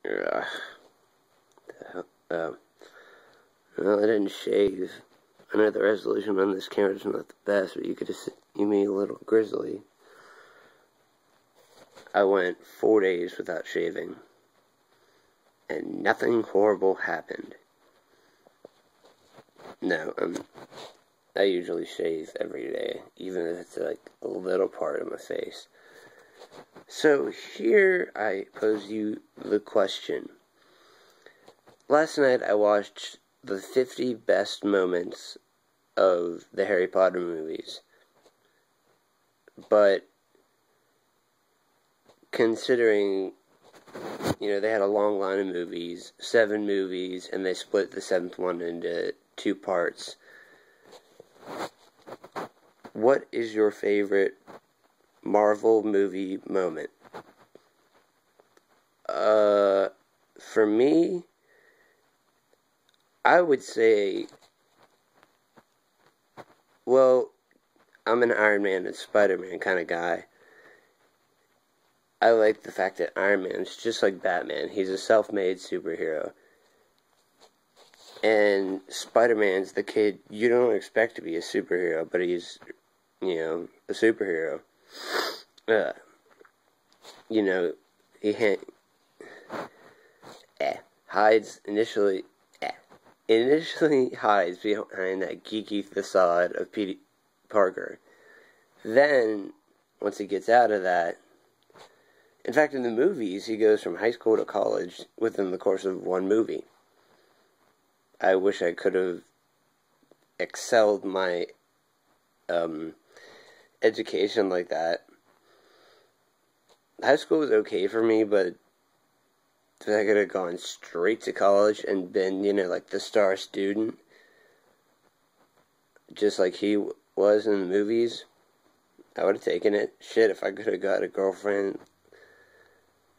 Ugh. Uh, well, I didn't shave. I know the resolution on this camera is not the best, but you could just see me a little grizzly. I went 4 days without shaving, and nothing horrible happened. No, I usually shave every day, even if it's like a little part of my face. So here I pose you the question. Last night I watched the 50 best moments of the Harry Potter movies. But considering, they had a long line of movies, 7 movies, and they split the 7th one into 2 parts. What is your favorite Marvel movie moment? For me, I would say, well, I'm an Iron Man and Spider-Man kind of guy. I like the fact that Iron Man's just like Batman. He's a self-made superhero. And Spider-Man's the kid you don't expect to be a superhero, but he's, a superhero. He hides initially hides behind that geeky facade of Peter Parker. Then, once he gets out of that, in fact, in the movies, he goes from high school to college within the course of one movie. I wish I could have excelled my education like that. High school was okay for me, but if I could have gone straight to college and been, like the star student, just like he was in the movies, I would have taken it. Shit, if I could have got a girlfriend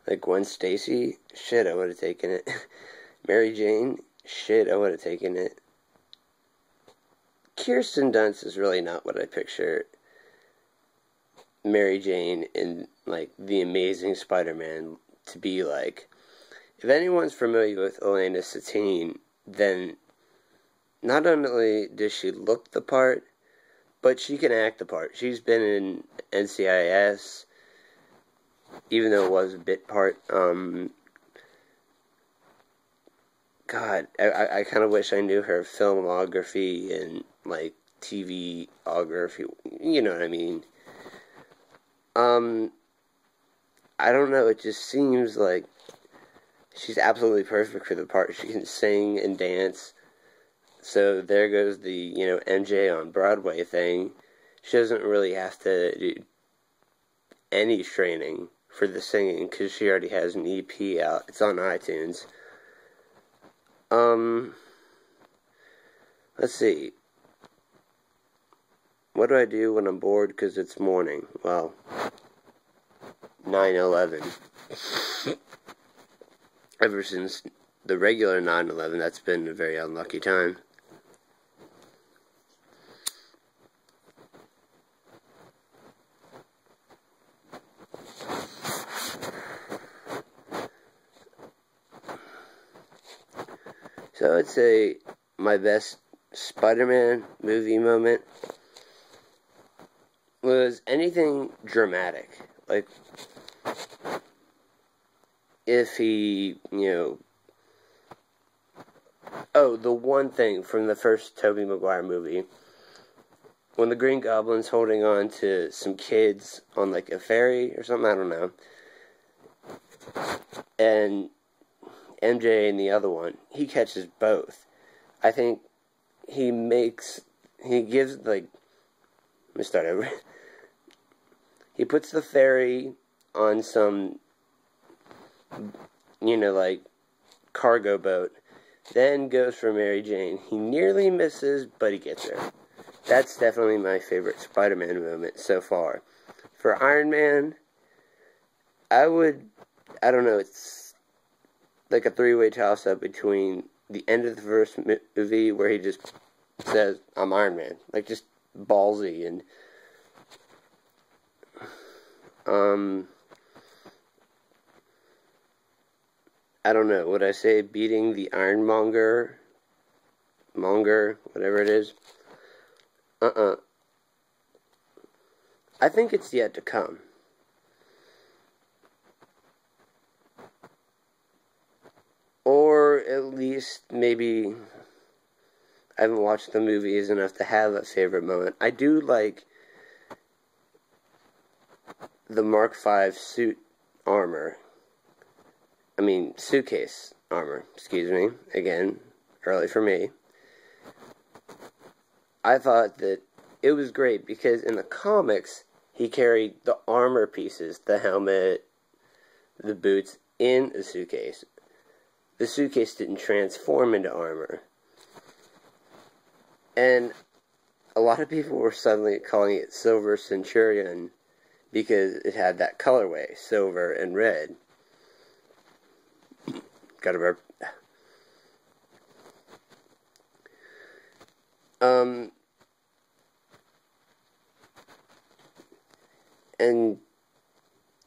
like Gwen Stacy, shit, I would have taken it. Mary Jane, shit, I would have taken it. Kirsten Dunst is really not what I picture Mary Jane in, like, The Amazing Spider-Man to be like. If anyone's familiar with Elena Satine, then not only does she look the part, but she can act the part. She's been in NCIS, even though it was a bit part. God, I kind of wish I knew her filmography and, like, TVography. You know what I mean? I don't know, it just seems like she's absolutely perfect for the part. She can sing and dance. So there goes the, MJ on Broadway thing. She doesn't really have to do any training for the singing because she already has an EP out. It's on iTunes. Let's see. What do I do when I'm bored because it's morning? Well, 9/11. Ever since the regular 9/11, that's been a very unlucky time. So I'd say my best Spider-Man movie moment was anything dramatic. Like, if he, the one thing from the first Tobey Maguire movie, when the Green Goblin's holding on to some kids on, like, a ferry or something, I don't know, and MJ and the other one, he catches both. I think he gives, like, let me start over. He puts the ferry on some, like, cargo boat, then goes for Mary Jane. He nearly misses, but he gets her. That's definitely my favorite Spider-Man moment so far. For Iron Man, I don't know, it's like a 3-way toss-up between the end of the first movie where he just says, I'm Iron Man. Like, just ballsy, and I don't know, would I say beating the Ironmonger, whatever it is? I think it's yet to come. Or at least maybe I haven't watched the movies enough to have a favorite moment. I do like the Mark V suitcase armor. Excuse me. Again, early for me. I thought that it was great because in the comics, he carried the armor pieces, the helmet, the boots, in a suitcase. The suitcase didn't transform into armor. And a lot of people were suddenly calling it Silver Centurion because it had that colorway, silver and red. Gotta burp. And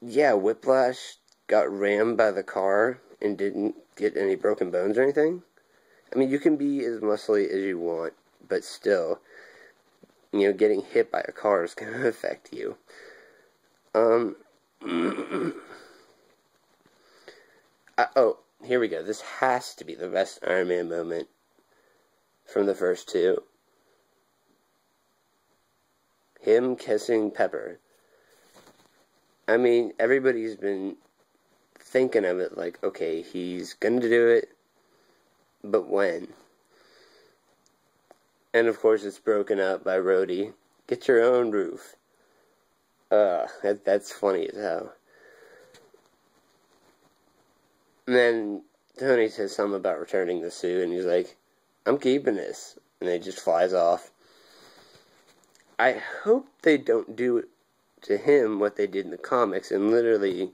yeah, Whiplash got rammed by the car and didn't get any broken bones or anything. I mean, you can be as muscly as you want, but still, getting hit by a car is going to affect you. Here we go. This has to be the best Iron Man moment from the first two. Him kissing Pepper. I mean, everybody's been thinking of it like, okay, he's gonna do it, but when? And of course it's broken up by Rhodey. Get your own roof. That's funny as hell. And then Tony says something about returning the suit, and he's like, I'm keeping this. And he just flies off. I hope they don't do it to him what they did in the comics and literally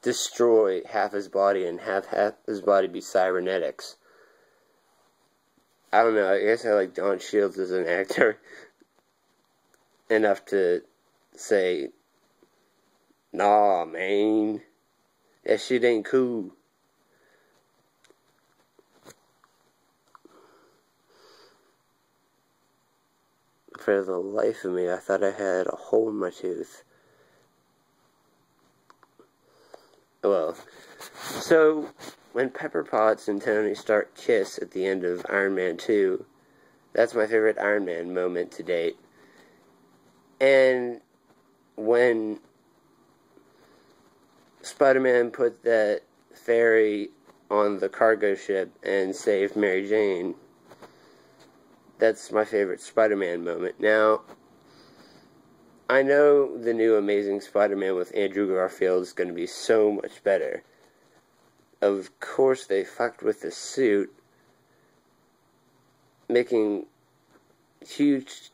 destroy half his body and have half his body be cybernetics. I don't know, I guess I like Don Shields as an actor enough to say, nah, man, that shit ain't cool. For the life of me, I thought I had a hole in my tooth. Well, so when Pepper Potts and Tony Stark kiss at the end of Iron Man 2, that's my favorite Iron Man moment to date. And when Spider-Man put that fairy on the cargo ship and saved Mary Jane, that's my favorite Spider-Man moment. Now, I know the new Amazing Spider-Man with Andrew Garfield is going to be so much better. Of course, they fucked with the suit, making huge,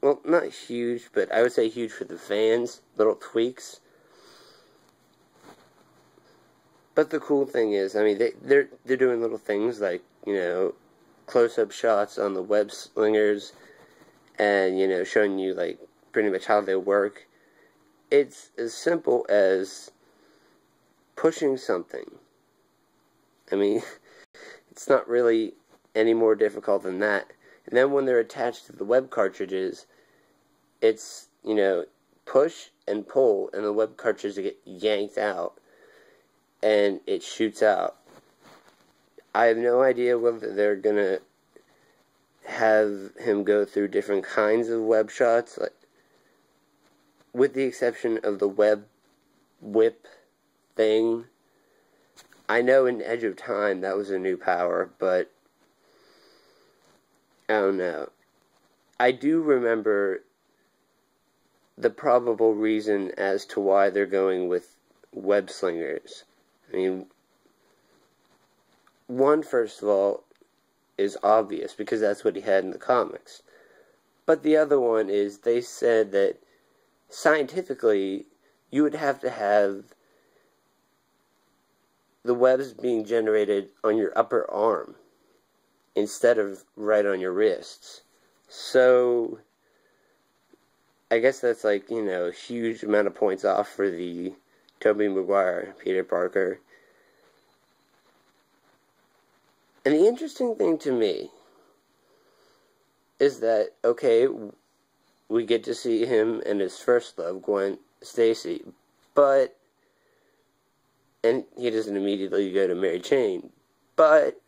well, not huge, but I would say huge for the fans, little tweaks. But the cool thing is, I mean, they're doing little things like, close-up shots on the web slingers and, showing you, like, pretty much how they work. It's as simple as pushing something. I mean, it's not really any more difficult than that. And then when they're attached to the web cartridges, it's, push and pull, and the web cartridges get yanked out, and it shoots out. I have no idea whether they're gonna have him go through different kinds of web shots, like, with the exception of the web whip thing. I know in Edge of Time that was a new power, but I don't know. I do remember the probable reason as to why they're going with web slingers. I mean, one, first of all, is obvious because that's what he had in the comics. But the other one is they said that scientifically you would have to have the webs being generated on your upper arm instead of right on your wrists. So I guess that's like, a huge amount of points off for the Tobey Maguire, Peter Parker. And the interesting thing to me is that, okay, we get to see him and his first love, Gwen Stacy, but, and he doesn't immediately go to Mary Jane, but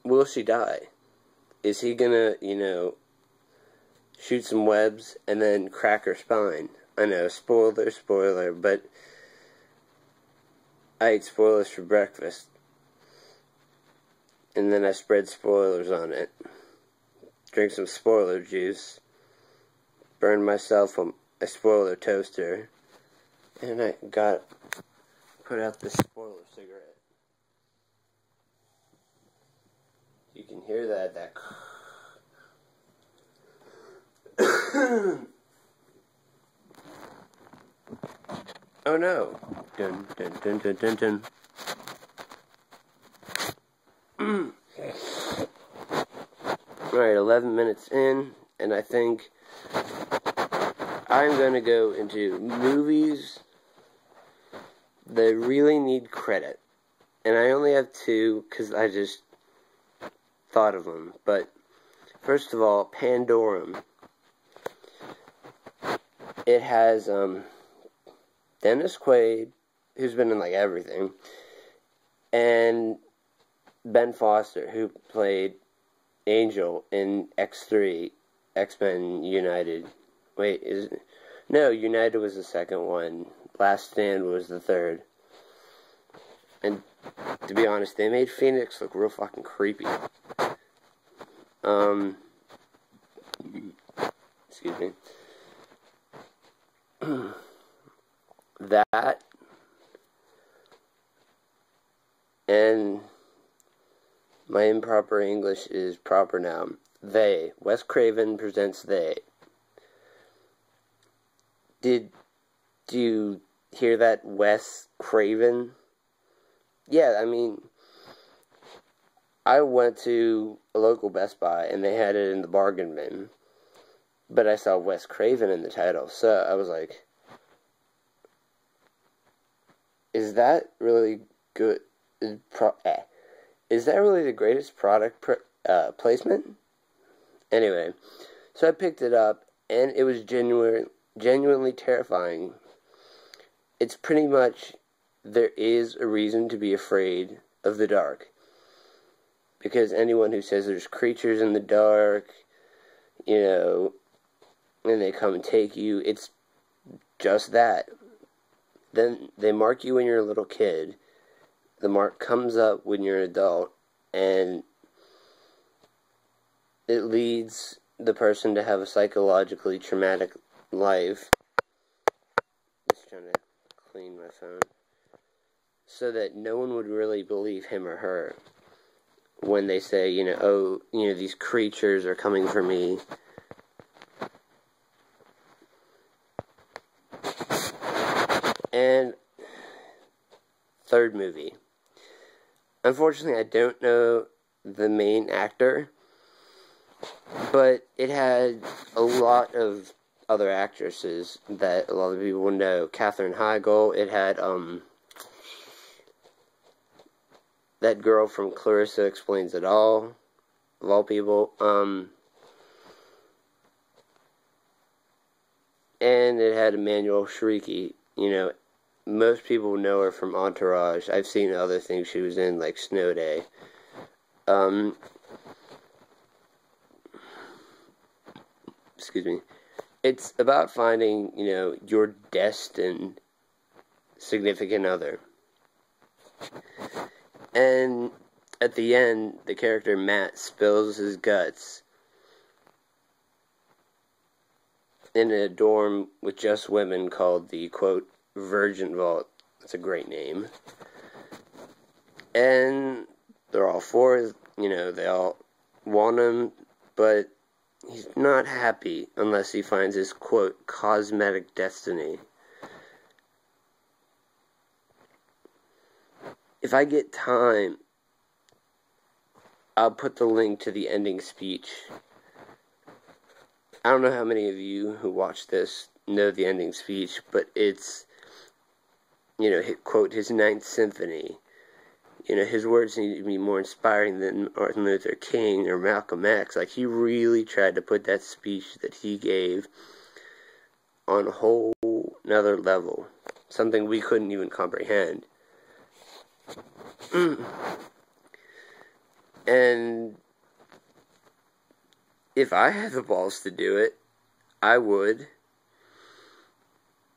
will she die? Is he gonna, shoot some webs and then crack her spine? I know, spoiler, but I ate spoilers for breakfast. And then I spread spoilers on it. Drink some spoiler juice. Burned myself a spoiler toaster. And I put out this spoiler cigarette. You can hear that oh no. Dun dun dun dun dun dun. Alright, 11 minutes in, and I think I'm going to go into movies that really need credit. And I only have two, because I just thought of them. But, first of all, Pandorum. It has, Dennis Quaid, who's been in, like, everything, and Ben Foster, who played Angel in X3, X-Men United. Wait, no, United was the second one. Last Stand was the third. And to be honest, they made Phoenix look real fucking creepy. Excuse me. That and my improper English is proper now. They. Wes Craven presents They. Did you hear that, Wes Craven? Yeah, I mean, I went to a local Best Buy and they had it in the bargain bin. But I saw Wes Craven in the title, so I was like, is that really good? Is that really the greatest product placement? Anyway, so I picked it up, and it was genuinely terrifying. It's pretty much, there is a reason to be afraid of the dark. Because anyone who says there's creatures in the dark, and they come and take you, it's just that. Then they mark you when you're a little kid. The mark comes up when you're an adult, and it leads the person to have a psychologically traumatic life. Just trying to clean my phone. So that no one would really believe him or her when they say, these creatures are coming for me. And third movie. Unfortunately, I don't know the main actor, but it had a lot of other actresses that a lot of people know. Katherine Heigl. It had that girl from Clarissa Explains It All, of all people. And it had Emmanuel Shrieky. Most people know her from Entourage. I've seen other things she was in, like Snow Day. Excuse me. It's about finding, your destined significant other. And at the end, the character Matt spills his guts in a dorm with just women called the, quote, Virgin Vault. That's a great name. And they're all for, they all want him, but he's not happy unless he finds his, quote, cosmetic destiny. If I get time, I'll put the link to the ending speech. I don't know how many of you who watch this know the ending speech, but it's, quote, his Ninth Symphony. His words need to be more inspiring than Martin Luther King or Malcolm X. Like, he really tried to put that speech that he gave on a whole another level. Something we couldn't even comprehend. And if I had the balls to do it, I would.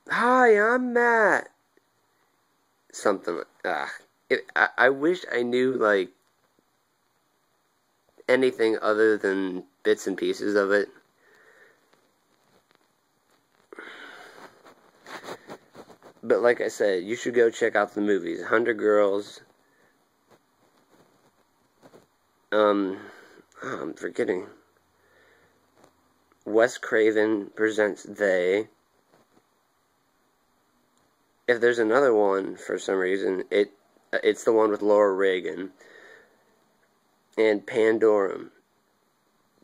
Hi, I'm Matt. Something like I wish I knew, like, anything other than bits and pieces of it. But like I said, you should go check out the movies. 100 Girls. I'm forgetting. Wes Craven presents They. If there's another one, for some reason, it's the one with Laura Reagan. And Pandorum.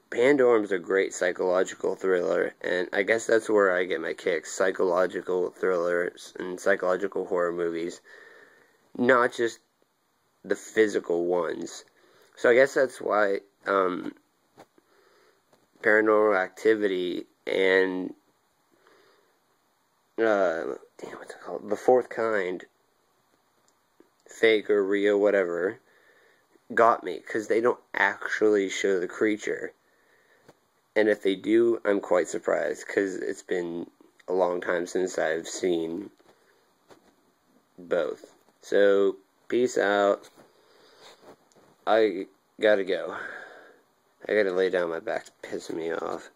Pandorum's a great psychological thriller, and I guess that's where I get my kicks. Psychological thrillers and psychological horror movies. Not just the physical ones. So I guess that's why Paranormal Activity and what's it called? The Fourth Kind, Fake or Real, whatever, got me, because they don't actually show the creature. And if they do, I'm quite surprised, because it's been a long time since I've seen both. So, peace out. I gotta go. I gotta lay down, my back's pissing me off.